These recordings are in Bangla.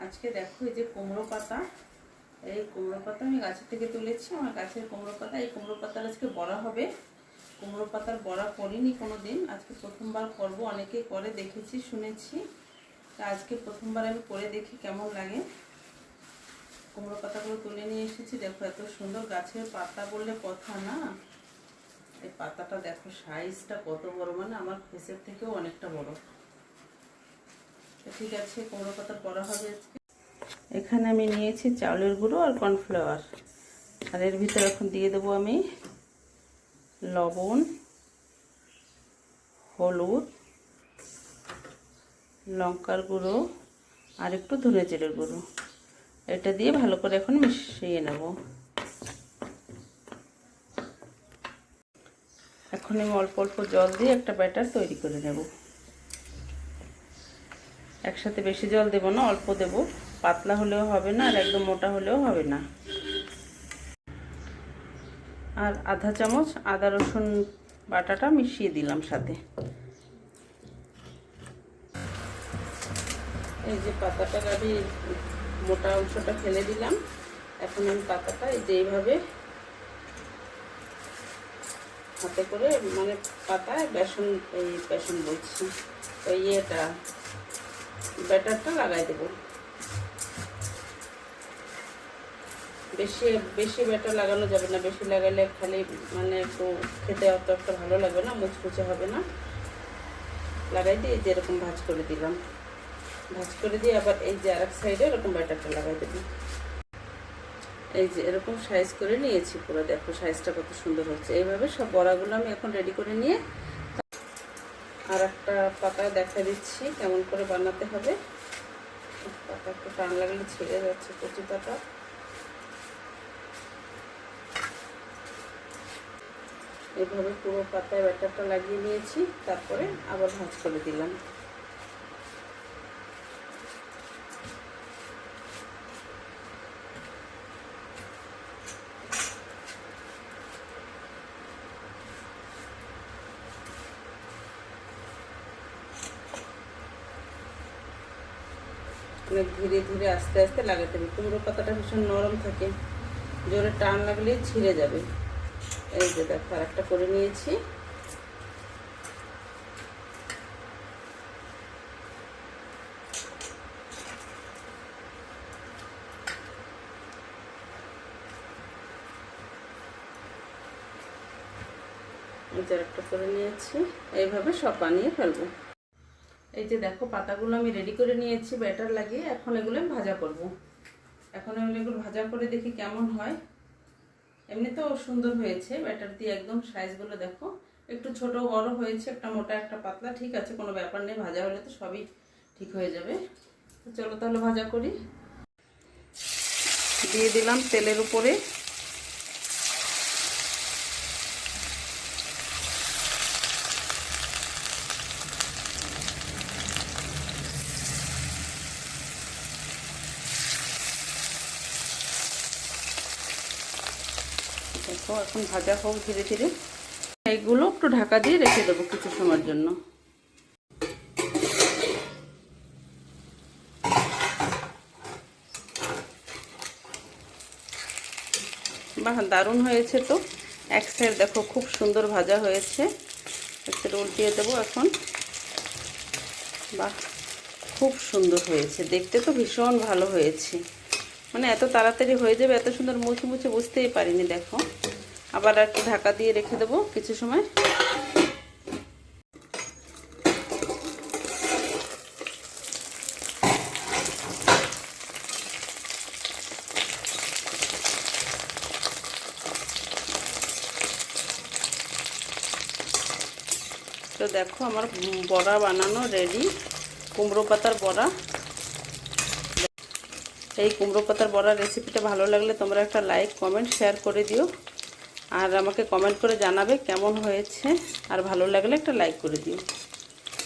আজকে দেখো এই যে কুমড়ো পাতা, এই কুমড়ো পাতা আমি গাছের থেকে তুলেছি। আমার গাছের কুমড়ো পাতা, এই কুমড়ো পাতার আজকে বড়া হবে। কুমড়ো পাতার বড়া করিনি কোনো দিন, আজকে প্রথমবার করব। অনেকেই করে দেখেছি, শুনেছি, তা আজকে প্রথমবার আমি করে দেখি কেমন লাগে। কুমড়ো পাতাগুলো তুলে নিয়ে এসেছি। দেখো এত সুন্দর গাছের পাতা বললে কথা না। এই পাতাটা দেখো সাইজটা কত বড়, মানে আমার ফেসের থেকেও অনেকটা বড়। ঠিক আছে, কুমড়ো পাতা বড়া হবে আজকে। এখানে আমি নিয়েছি চাউলের গুঁড়ো আর কর্নফ্লাওয়ার, আর এর ভিতরে এখন দিয়ে দেবো আমি লবণ, হলুদ, লঙ্কার গুঁড়ো আর একটু ধনে জিরের গুঁড়ো। এটা দিয়ে ভালো করে এখন মিশিয়ে নেব। এখন আমি অল্প অল্প জল দিয়ে একটা ব্যাটার তৈরি করে নেব। একসাথে বেশি জল দেব না, অল্প দেব। পাতলা হলেও হবে না আর একদম মোটা হলেও হবে না। আর আধা চামচ আদা রসুন বাটাটা মিশিয়ে দিলাম সাথে। এই যে পাতাটার আমি মোটা অংশটা ফেলে দিলাম। এখন আমি পাতাটা এই যে এইভাবে হাতে করে, মানে পাতায় বেসন, এই বেসন বলছি, ওই ইয়েটা ব্যাটারটা লাগাই দেব। বেশি বেশি ব্যাটার লাগানো যাবে না, বেশি লাগালে খালি মানে একটু খেতে অত একটা ভালো লাগবে না, মুচমুচে হবে না। লাগাই দিয়ে যেরকম ভাঁজ করে দিলাম, ভাঁজ করে দিয়ে আবার এই যে আরেক সাইডে এরকম ব্যাটারটা লাগাই দেবো। এই যে এরকম সাইজ করে নিয়েছি পুরো, দেখো সাইজটা কত সুন্দর হচ্ছে। এইভাবে সব বড়াগুলো আমি এখন রেডি করে নিয়ে আর একটা পাতা দেখা দিচ্ছি কেমন করে বানাতে হবে। পাতা একটু টান লাগলে ছিঁড়ে যাচ্ছে কচি পাতা। এইভাবে পুরো পাতায় ব্যাটারটা লাগিয়ে নিয়েছি, তারপরে আবার ভাঁজ করে দিলাম। অনেক ধীরে ধীরে আস্তে আস্তে লাগাতে হবে। কুমড়ো পাতাটা ভীষণ নরম থাকে, জোরে টান লাগলেই ছিঁড়ে যাবে। এই যে দেখো আর একটা করে নিয়েছি। এই যে একটা করে নিয়েছি, এইভাবে সব বানিয়ে ফেলবো। এই যে দেখো পাতাগুলো আমি রেডি করে নিয়েছি ব্যাটার লাগিয়ে। এখন এগুলো আমি ভাজা করব। এখন আমি এগুলো ভাজা করে দেখি কেমন হয়। এমনি তো সুন্দর হয়েছে ব্যাটার দিয়ে, একদম সাইজগুলো দেখো, একটু ছোট বড় হয়েছে, একটা মোটা একটা পাতলা, ঠিক আছে, কোনো ব্যাপার নেই। ভাজা হলে তো সবই ঠিক হয়ে যাবে। তো চলো তাহলে ভাজা করি। দিয়ে দিলাম তেলের উপরে দেখো, এখন ভাজা হোক ধীরে ধীরে। এইগুলো একটু ঢাকা দিয়ে রেখে দেবো কিছু সময়ের জন্য। বাহ, দারুণ হয়েছে তো। এক সাইড দেখো খুব সুন্দর ভাজা হয়েছে। এক সাইড উল্টিয়ে দেবো এখন। বাহ, খুব সুন্দর হয়েছে, দেখতে তো ভীষণ ভালো হয়েছে। মানে এত তাড়াতাড়ি হয়ে যাবে, এত সুন্দর মুচমুচে বুঝতেই পারিনি। দেখো আবার একটু ঢাকা দিয়ে রেখে দেবো কিছু সময়। তো দেখো আমার বড়া বানানো রেডি, কুমড়ো পাতার বড়া। এই কুমড়ো পাতার বড়ার রেসিপিটা ভালো লাগলে তোমরা একটা লাইক, কমেন্ট, শেয়ার করে দিও। আর আমাকে কমেন্ট করে জানাবে কেমন হয়েছে, আর ভালো লাগলে একটা লাইক করে দিও।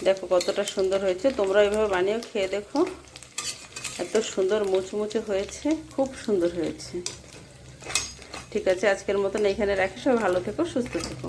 দেখো কতটা সুন্দর হয়েছে, তোমরা এইভাবে বানিয়ে খেয়ে দেখো। এত সুন্দর মুচমুচে হয়েছে, খুব সুন্দর হয়েছে। ঠিক আছে, আজকের মতন এইখানে রাখি। সবাই ভালো থেকো, সুস্থ থেকো।